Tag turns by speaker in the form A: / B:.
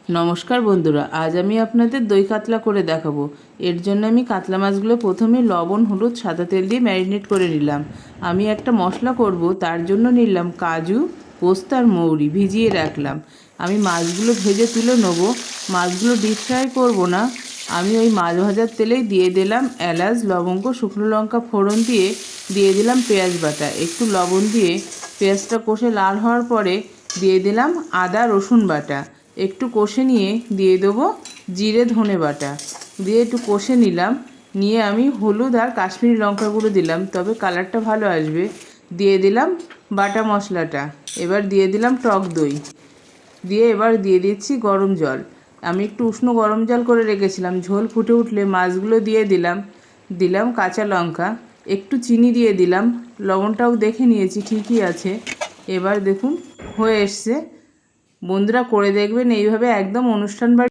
A: নমস্কার বন্ধুরা, আজ আমি আপনাদের দই কাতলা করে দেখাবো। এর জন্য আমি কাতলা মাছগুলো প্রথমে লবণ, হলুদ, সাদা তেল দিয়ে ম্যারিনেট করে নিলাম। আমি একটা মশলা করব, তার জন্য নিলাম কাজু, পোস্ত আর মৌরি ভিজিয়ে রাখলাম। আমি মাছগুলো ভেজে তুলে নেবো। মাছগুলো ডিপ ফ্রাই করবো না, আমি ওই মাছ ভাজার তেলেই দিয়ে দিলাম এলাচ, লবঙ্গ, শুকনো লঙ্কা ফোড়ন দিয়ে দিলাম পেঁয়াজ বাটা। একটু লবণ দিয়ে পেঁয়াজটা কষে লাল হওয়ার পরে দিয়ে দিলাম আদা রসুন বাটা। একটু কষে নিয়ে দিয়ে দেবো জিরে ধনে বাটা, দিয়ে একটু কষে নিলাম। নিয়ে আমি হলুদ আর কাশ্মীরি লঙ্কা গুঁড়ো দিলাম, তবে কালারটা ভালো আসবে। দিয়ে দিলাম বাটা মশলাটা। এবার দিয়ে দিলাম টক দই, দিয়ে এবার দিয়ে দিচ্ছি গরম জল। আমি একটু উষ্ণ গরম জল করে রেখেছিলাম। ঝোল ফুটে উঠলে মাছগুলো দিয়ে দিলাম কাঁচা লঙ্কা, একটু চিনি দিয়ে দিলাম। লবণটাও দেখে নিয়েছি, ঠিকই আছে। এবার দেখুন হয়ে এসছে। বন্ধুরা করে দেখবেন এইভাবে, একদম অনুষ্ঠান বাড়ি